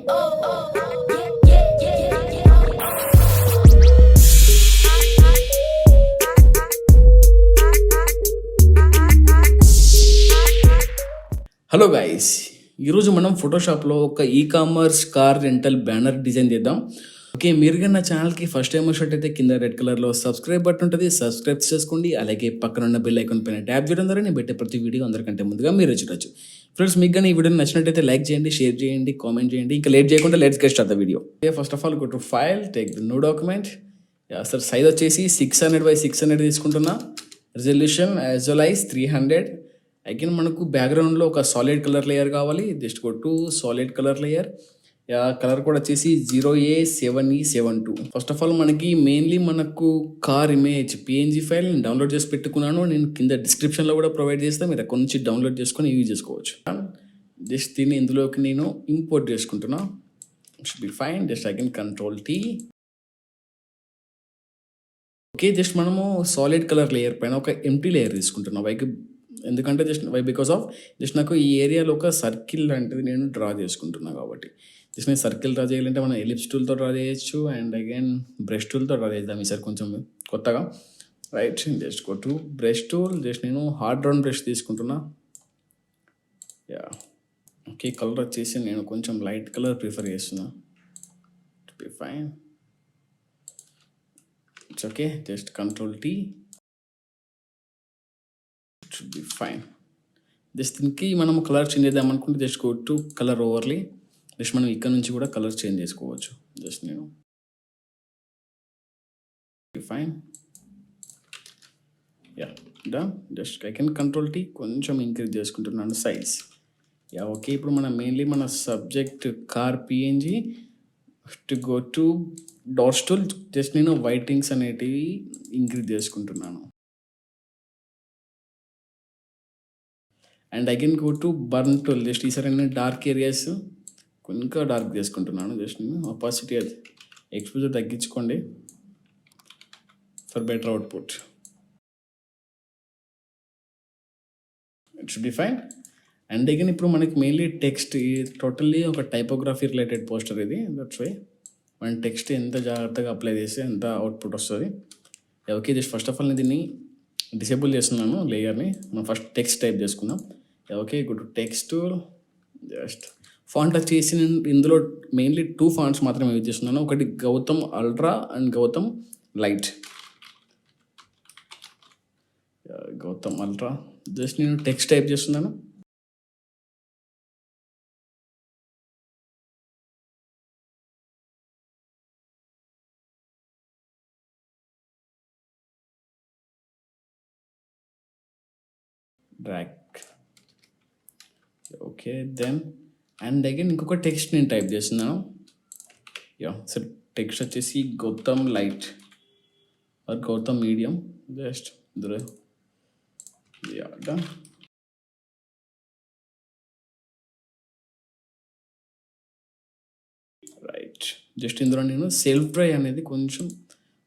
Hello guys, ఈరోజు మనం ఫోటోషాప్లో ఒక e-commerce car rental banner design చేద్దాం. ఓకే, మీరు కానీ నా ఛానల్కి ఫస్ట్ టైం వచ్చినట్టయితే కింద రెడ్ కలర్లో సబ్స్క్రైబ్ బటన్ ఉంటుంది, సబ్స్క్రైబ్ చేసుకోండి. అలాగే పక్కన ఉన్న బెల్ ఐకాన్ పైన ట్యాప్ చేయడం ద్వారా నేను పెట్టే ప్రతి వీడియో అందరికంటే ముందుగా మీరు చూడొచ్చు. ఫ్రెండ్స్, మీకు కానీ ఈ వీడియో నచ్చినట్టయితే లైక్ చేయండి, షేర్ చేయండి, కామెంట్ చేయండి. ఇంకా లేట్ చేయకుండా let's get start the video. First of all go to file, take the new document. Sir size వచ్చేసి 600x600 తీసుకుంటున్నా. Resolution as well as 300. Again మనకు బ్యాక్గ్రౌండ్లో ఒక సాలిడ్ కలర్ లేయర్ కావాలి. Just go to solid colour layer. Colour కూడా వచ్చేసి 0A7E72. First of all మనకి mainly మనకు కార్ ఇమేజ్ PNG ఫైల్ నేను డౌన్లోడ్ చేసి పెట్టుకున్నాను. నేను కింద డిస్క్రిప్షన్లో కూడా ప్రొవైడ్ చేస్తాను, మీరు అక్కడ నుంచి డౌన్లోడ్ చేసుకొని యూజ్ చేసుకోవచ్చు. జస్ట్ దీన్ని ఇందులోకి నేను ఇంపోర్ట్ చేసుకుంటున్నా. Should be fine. Just again Ctrl+T. Okay, just మనము సాలిడ్ కలర్ లేయర్ పైన ఒక ఎంటీ లేయర్ తీసుకుంటున్నాం. ఎందుకంటే బికాస్ ఆఫ్ నాకు ఈ ఏరియాలో ఒక సర్కిల్ లాంటిది నేను డ్రా చేసుకుంటున్నాను కాబట్టి. నేను సర్కిల్ డ్రా చేయాలంటే మనం ఎలిప్స్ టూల్తో డ్రా చేయొచ్చు, అండ్ అగైన్ బ్రష్ టూల్తో డ్రా చేద్దాం ఈసారి కొంచెం కొత్తగా. Right, just go to brush tool. Just నేను హార్డ్ రౌండ్ బ్రష్ తీసుకుంటున్నా. ఓకే, కలర్ వచ్చేసి నేను కొంచెం లైట్ కలర్ ప్రిఫర్ చేస్తున్నా. Be fine. It's okay. Just Ctrl+T. should be fine. Just దీనికి మనం కలర్ చేంజ్ చేద్దాం అనుకుంటే just go to colour overly. Just మనం ఇక్కడ నుంచి కూడా కలర్ చేంజ్ చేసుకోవచ్చు. జస్ట్ నేను fine. Done. Just I can Ctrl+T. కొంచెం ఇంక్రీజ్ చేసుకుంటున్నాను సైజ్. ఓకే, ఇప్పుడు మనం మెయిన్లీ మన subject car PNG to go to dots tool. Just నేను వైటింగ్స్ అనేటివి ఇంక్రీజ్ చేసుకుంటున్నాను. And again go to burn tool. Just ఈసారి నేను డార్క్ ఏరియాస్ ఇంకా డార్క్ చేసుకుంటున్నాను. జస్ట్ నేను ఆపాసిటీ ఎక్స్పోజర్ తగ్గించుకోండి for better output. It should be fine. And again ఇప్పుడు మనకి మెయిన్లీ టెక్స్ట్, టోటల్లీ ఒక టైపోగ్రఫీ రిలేటెడ్ పోస్టర్ ఇది. దట్స్ వై మన టెక్స్ట్ ఎంత జాగ్రత్తగా అప్లై చేస్తే ఎంత అవుట్పుట్ వస్తుంది. Okay, just first of all నేను దీన్ని డిసేబుల్ చేస్తున్నాను లేయర్ని. మనం ఫస్ట్ టెక్స్ట్ టైప్ చేసుకుందాం. Okay, go to text tool. Just font వచ్చేసి నేను ఇందులో మెయిన్లీ 2 ఫాంట్స్ మాత్రమే యూజ్ చేస్తున్నాను. ఒకటి Gotham ultra and Gotham light. Gotham ultra. Just నేను టెక్స్ట్ టైప్ చేస్తున్నాను. Drag. Okay, then and again ఇంకొక టెక్స్ట్ నేను టైప్ చేస్తున్నాను. సార్ టెక్స్ట్ వచ్చేసి Gotham light or Gotham medium. Just done. Right, just ఇందులో నేను సెల్ఫ్ డ్రైవ్ అనేది కొంచెం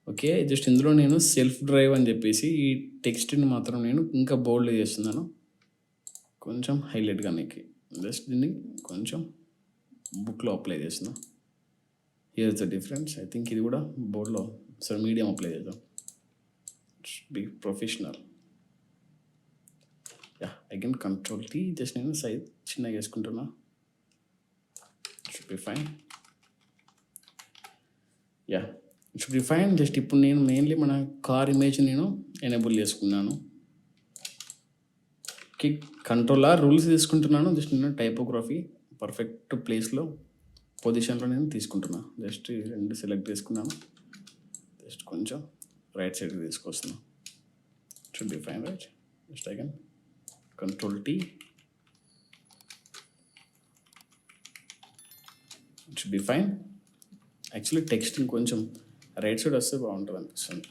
ఓకే, జస్ట్ ఇందులో నేను సెల్ఫ్ డ్రైవ్ అని చెప్పేసి ఈ టెక్స్ట్ని మాత్రం నేను ఇంకా బోల్డ్ చేస్తున్నాను, కొంచెం హైలైట్గా నీకు. జస్ట్ దీన్ని కొంచెం బుక్లో అప్లై చేస్తున్నా. Here the difference. I think ఇది కూడా బోర్డ్లో సార్ మీడియం అప్లై చేద్దాం. Be professional. Again Ctrl+T. Just నేను సైజ్ చిన్నగా వేసుకుంటున్నా. Should be fine. Should be fine. Just ఇప్పుడు నేను మెయిన్లీ మన కార్ ఇమేజ్ నేను ఎనేబుల్ చేసుకున్నాను. Ctrl+R రూల్స్ తీసుకుంటున్నాను. జస్ట్ నేను టైపోగ్రఫీ పర్ఫెక్ట్ ప్లేస్లో పొజిషన్లో నేను తీసుకుంటున్నా. జస్ట్ 2 సెలెక్ట్ చేసుకున్నాను. జస్ట్ కొంచెం రైట్ సైడ్కి తీసుకొస్తున్నాను. Should be fine. Right, just again Ctrl+T. Should be fine. Actually text కొంచెం రైట్ సైడ్ వస్తే బాగుంటుంది అనిపిస్తుంది.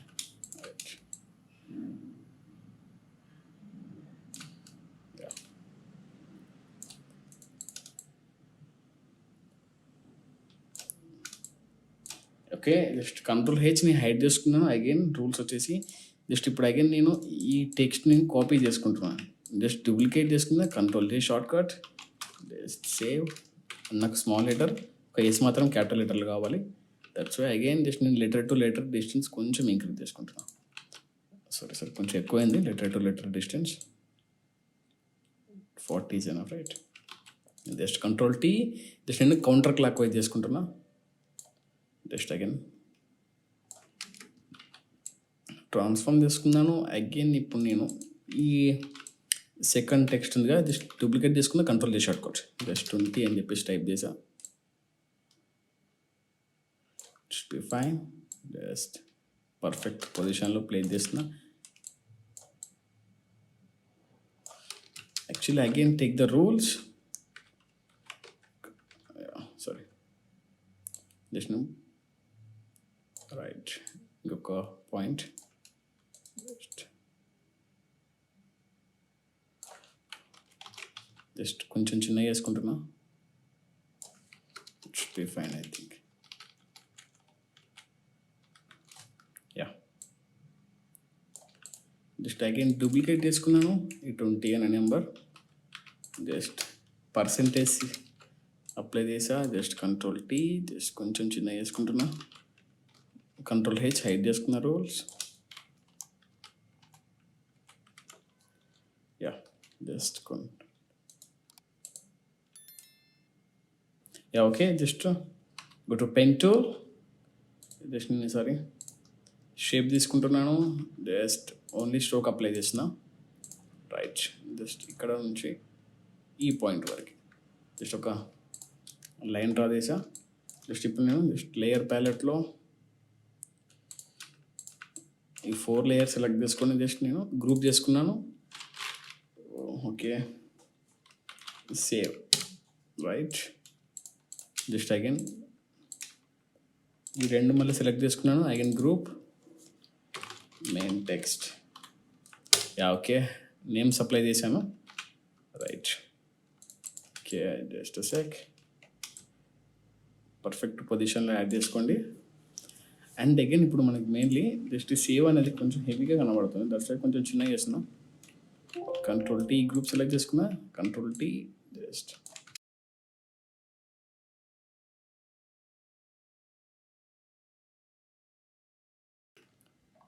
ఓకే, జస్ట్ Ctrl+H ని హైడ్ చేసుకున్నాను. అగైన్ రూల్స్ వచ్చేసి జస్ట్ ఇప్పుడు అగైన్ నేను ఈ టెక్స్ట్ని కాపీ చేసుకుంటున్నాను. జస్ట్ డూప్లికేట్ చేసుకున్నా Ctrl+J shortcut. Just save. నాకు స్మాల్ లెటర్ ఒక ఎస్ మాత్రం క్యాపిటల్ లెటర్లు కావాలి. దట్స్ వై అగైన్ జస్ట్ నేను లెటర్ టు లెటర్ డిస్టెన్స్ కొంచెం ఇంక్రీజ్ చేసుకుంటున్నాను. సారీ కొంచెం ఎక్కువైంది. Letter to letter distance 40 is enough, right? Just control T, just నేను కౌంటర్ క్లాక్ వైజ్ చేసుకుంటున్నా. జస్ట్ అగైన్ ట్రాన్స్ఫార్మ్ చేసుకున్నాను. అగైన్ ఇప్పుడు నేను ఈ సెకండ్ టెక్స్ట్ ఉందిగా జస్ట్ డూప్లికేట్ చేసుకున్నా, కంట్రోల్ చేసి ఆడుకోవచ్చు. జస్ట్ 20 అని చెప్పేసి టైప్ చేసా. B fine. జస్ట్ పర్ఫెక్ట్ పొజిషన్లో ప్లేస్ చేస్తున్నా. Actually again take the rules. Sorry just నువ్వు రైట్ ఇంకొక పాయింట్ జస్ట్ కొంచెం చిన్నగా వేసుకుంటున్నా. It's be fine I think. Yeah just again duplicate చేసుకున్నాను ఈ 20 అనే నెంబర్. జస్ట్ పర్సెంటేజ్ అప్లై చేసా. జస్ట్ కంట్రోల్ టీ, జస్ట్ కొంచెం చిన్నగా వేసుకుంటున్నా. కంట్రోల్ హెచ్ హైడ్ చేసుకున్న rules. Yeah just yeah okay. Just go to pen tool. Just నేను sorry shape తీసుకుంటున్నాను. జస్ట్ ఓన్లీ స్ట్రోక్ అప్లై చేసిన. రైట్ జస్ట్ ఇక్కడ నుంచి ఈ పాయింట్ వరకు జస్ట్ ఒక లైన్ డ్రా చేసా. జస్ట్ ఇప్పుడు నేను జస్ట్ లేయర్ ప్యాలెట్లో ఈ 4 లేయర్స్ సెలెక్ట్ చేసుకొని జస్ట్ నేను గ్రూప్ చేసుకున్నాను. Okay save. Right just again ఈ 2 మళ్ళీ సెలెక్ట్ చేసుకున్నాను. Again group main text. Yeah okay names apply చేశాను. Right okay just sec perfect పొజిషన్లో యాడ్ చేసుకోండి. అండ్ అగైన్ ఇప్పుడు మనకి మెయిన్లీ జస్ట్ సేవ్ అనేది కొంచెం హెవీగా కనబడుతుంది. దట్స్ వై కొంచెం చిన్నగా చేస్తున్నా. కంట్రోల్ టీ గ్రూప్ సెలెక్ట్ చేసుకున్నా. Control T just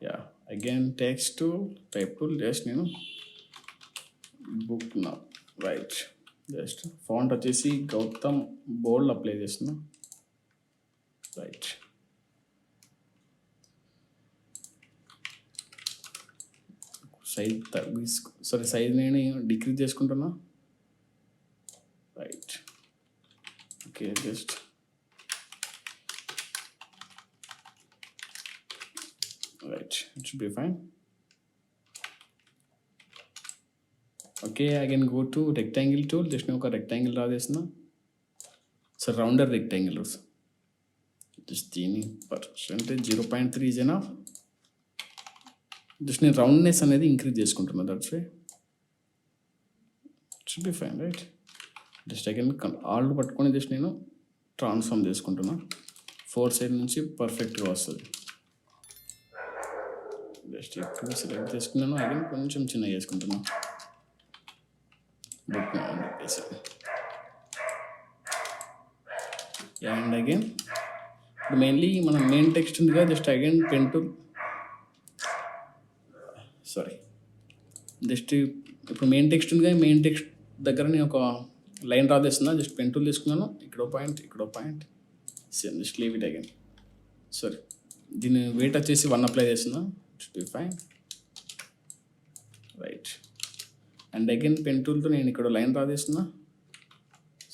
yeah again text tool type tool just నేను బుక్ నా. రైట్ జస్ట్ ఫాంట్ వచ్చేసి గౌతమ్ బోల్డ్ అప్లై చేస్తున్నా. రైట్ సైజ్ నేను డిక్రీజ్ చేసుకుంటున్నా. Right okay just right it should be fine. Okay again go to rectangle tool. Just నేను ఒక rectangle draw చేస్తున్నా. So rounder rectangle just దీని పర్సెంటేజ్ 0.3 is enough. జస్ట్ నేను roundness అనేది ఇంక్రీజ్ చేసుకుంటున్నా. That's why it should be fine. Right just again all పట్టుకొని just నేను transform చేసుకుంటున్నా. 4 సైడ్ నుంచి పర్ఫెక్ట్గా వస్తుంది. జస్ట్ ఎక్కువ సెలెక్ట్ చేసుకున్నాను. అగైన్ కొంచెం చిన్నగా చేసుకుంటున్నా. బుక్ అని చెప్పేసి అండ్ అగైన్ ఇప్పుడు మెయిన్లీ మన మెయిన్ టెక్స్ట్ ఉందిగా just again pen tool sorry just ఇప్పుడు మెయిన్ టెక్స్ట్ ఉందిగా మెయిన్ టెక్స్ట్ దగ్గర నేను ఒక లైన్ డ్రా చేస్తున్నా. జస్ట్ పెన్ టూల్ తీసుకున్నాను. ఇక్కడో point same just leave it again. Sorry దీని వెయిట్ వచ్చేసి 1 అప్లై చేస్తున్నా. It's be fine. Right and again pen టూల్తో నేను ఇక్కడ లైన్ డ్రా చేస్తున్నా.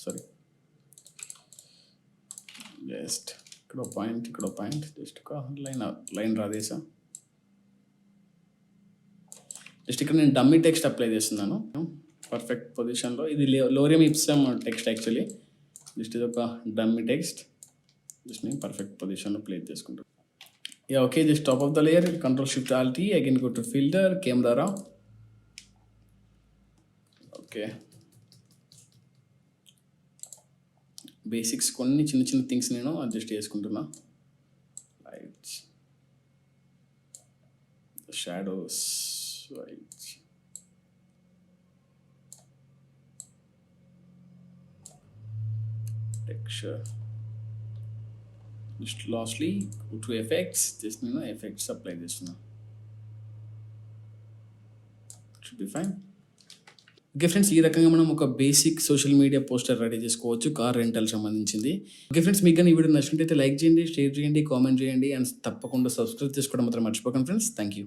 సారీ జస్ట్ ఇక్కడ పాయింట్ జస్ట్ ఒక లైన్ డ్రా చేసా. జస్ట్ ఇక్కడ నేను డమ్మీ టెక్స్ట్ అప్లై చేస్తున్నాను పర్ఫెక్ట్ పొజిషన్లో. ఇది lorem ipsum text actually. Just ఇది ఒక డమ్మీ టెక్స్ట్. జస్ట్ నేను పర్ఫెక్ట్ పొజిషన్లో ప్లేస్ చేసుకుంటాను. Yeah okay just top of the layer control shift Alt T. Again go to filter camera. Okay basics కొన్ని చిన్న థింగ్స్ నేను అడ్జస్ట్ చేసుకుంటున్నా. Lights shadows right texture just lastly to effects, just నేను effects apply చేస్తున్నా, should be fine. Okay friends, ఈ రకంగా మనం ఒక basic social media poster ready చేసుకోవచ్చు కార్ రెంటల్ సంబంధించింది. ఓకే ఫ్రెండ్స్, మీకు కానీ ఈ వీడియో నచ్చినట్టయితే లైక్ చేయండి, షేర్ చేయండి, కామెంట్ చేయండి అండ్ తప్పకుండా సబ్స్క్రైబ్ చేసుకోవడం మాత్రం మర్చిపోకండి ఫ్రెండ్స్. Thank you.